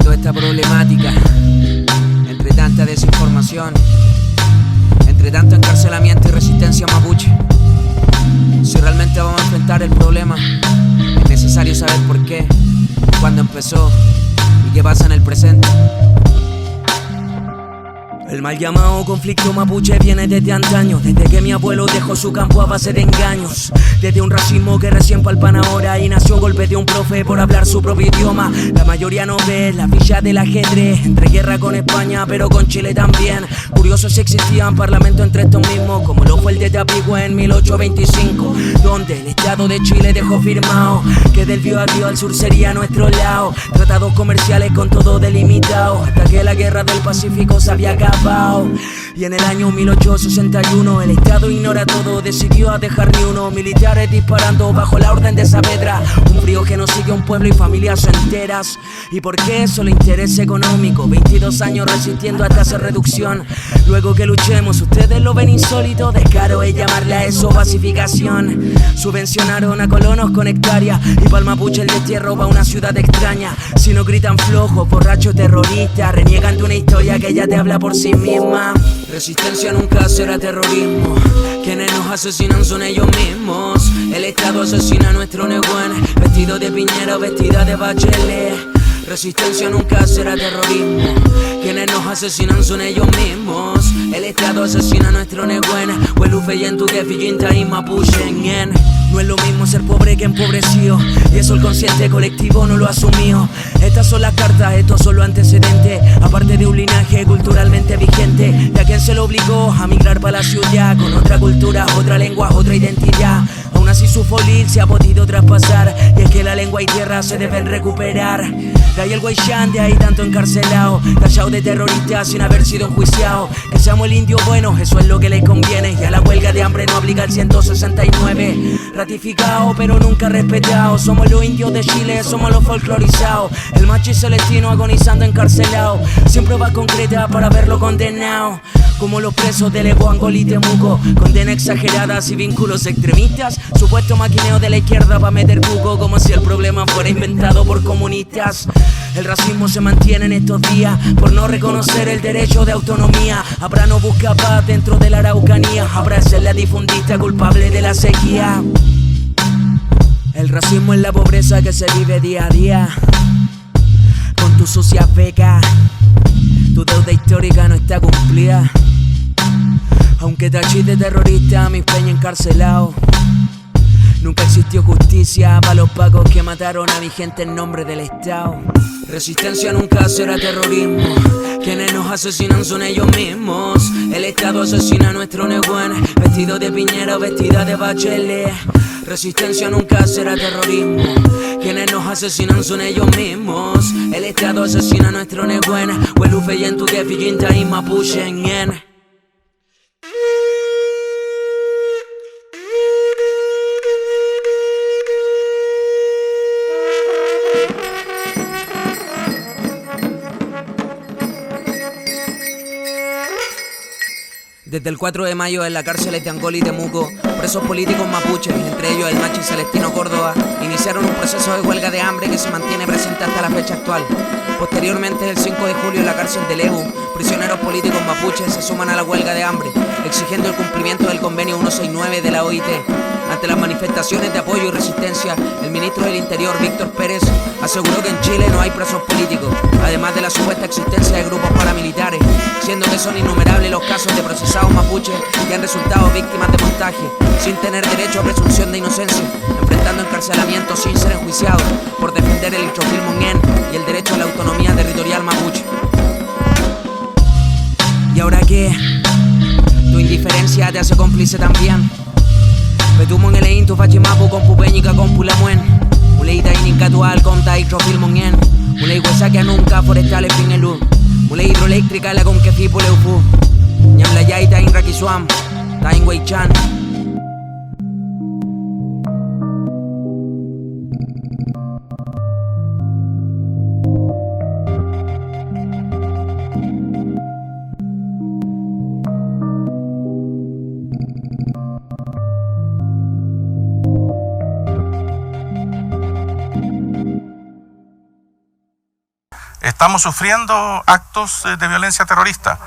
toda esta problemática, entre tanta desinformación, entre tanto encarcelamiento y resistencia mapuche, si realmente vamos a enfrentar el problema, es necesario saber por qué, cuándo empezó y qué pasa en el presente. El mal llamado conflicto mapuche viene desde antaño, desde que mi abuelo dejó su campo a base de engaños, desde un racismo que recién palpan ahora y nació golpe de un profe por hablar su propio idioma. La mayoría no ve la ficha del ajedrez, entre guerra con España pero con Chile también. Curioso si existían parlamentos entre estos mismos, como lo fue el de Tapigüe en 1825, donde el Estado de Chile dejó firmado que del Biobío al sur sería nuestro lado. Tratados comerciales con todo delimitado, hasta que la guerra del Pacífico se había acabado. Y en el año 1861 el Estado ignora todo, decidió a dejar ni uno. Militares disparando bajo la orden de Saavedra, un frío que nos sigue a un pueblo y familias enteras. ¿Y por qué? Solo interés económico, 22 años resistiendo hasta esa reducción. Luego que luchemos, ustedes lo ven insólito, descaro es llamarle a eso pacificación. Subvencionaron a colonos con hectáreas y pa'l mapuche el destierro va a una ciudad extraña. Si no gritan flojos, borrachos, terroristas, reniegan de una historia que ya te habla por sí misma. Resistencia nunca será terrorismo, quienes nos asesinan son ellos mismos. El Estado asesina a nuestro Nehuen, vestido de Piñera o vestida de Bachelet. Resistencia nunca será terrorismo, quienes nos asesinan son ellos mismos. El Estado asesina a nuestro Nehuen, Huelufe y en tu Gefillinta y Mapuche. No es lo mismo ser pobre que empobrecido, y eso el consciente colectivo no lo ha asumido. Estas son las cartas, estos son los antecedentes, aparte de un linaje culturalmente vigente, de a quien se lo obligó a migrar para la ciudad, con otra cultura, otra lengua, otra identidad. Aún así su folir se ha podido traspasar, y es que la lengua y tierra se deben recuperar. De ahí el Guaychán, de ahí tanto encarcelado, tachado de terroristas sin haber sido enjuiciado. Que seamos el indio bueno, eso es lo que les conviene, y a la huelga de hambre no aplica el 169. Ratificado pero nunca respetado, somos los indios de Chile, somos los folclorizados. El machi celestino agonizando encarcelado, sin pruebas concretas para verlo condenado. Como los presos de Lego, Angol y Temuco, condena exageradas y vínculos extremistas. Supuesto maquineo de la izquierda pa' meter cuco, como si el problema fuera inventado por comunistas. El racismo se mantiene en estos días por no reconocer el derecho de autonomía. Habrá no busca paz dentro de la Araucanía, habrá ser la difundista culpable de la sequía. El racismo es la pobreza que se vive día a día, con tus sucias becas, tu deuda histórica no está cumplida. Aunque tachís de terrorista a mis peñas encarcelados, nunca existió justicia para los pacos que mataron a mi gente en nombre del Estado. Resistencia nunca será terrorismo, quienes nos asesinan son ellos mismos. El Estado asesina a nuestro Nehuen, vestido de Piñera o vestida de Bachelet. Resistencia nunca será terrorismo, quienes nos asesinan son ellos mismos. El Estado asesina a nuestro Nehuen, Huelufe y en tu Gefillinta y Mapuche. Desde el 4 de mayo en la cárcel de Angol y Temuco, presos políticos mapuches, entre ellos el machi Celestino Córdoba, iniciaron un proceso de huelga de hambre que se mantiene presente hasta la fecha actual. Posteriormente, el 5 de julio en la cárcel de Lebu, prisioneros políticos mapuches se suman a la huelga de hambre, exigiendo el cumplimiento del convenio 169 de la OIT. Ante las manifestaciones de apoyo y resistencia, el ministro del Interior, Víctor Pérez, aseguró que en Chile no hay presos políticos, además de la supuesta existencia de grupos paramilitares, siendo que son innumerables los casos de procesados mapuches que han resultado víctimas de montaje, sin tener derecho a presunción de inocencia, enfrentando encarcelamiento sin ser enjuiciados, por defender el iltrofilmo ñen y el derecho a la autonomía territorial mapuche. ¿Y ahora qué? Tu indiferencia te hace cómplice también. Petumo en el eintu fachimapu con pupeñica con pulamuen. Uleita inicatual con iltrofilmo ñen. Ulei huesaquia nunca forestales finelu. Ulei hidroeléctrica la con kefi puleufu. Ñamlayaita in Raquisuam, ta in Huaychán. estamos sufriendo actos de violencia terrorista.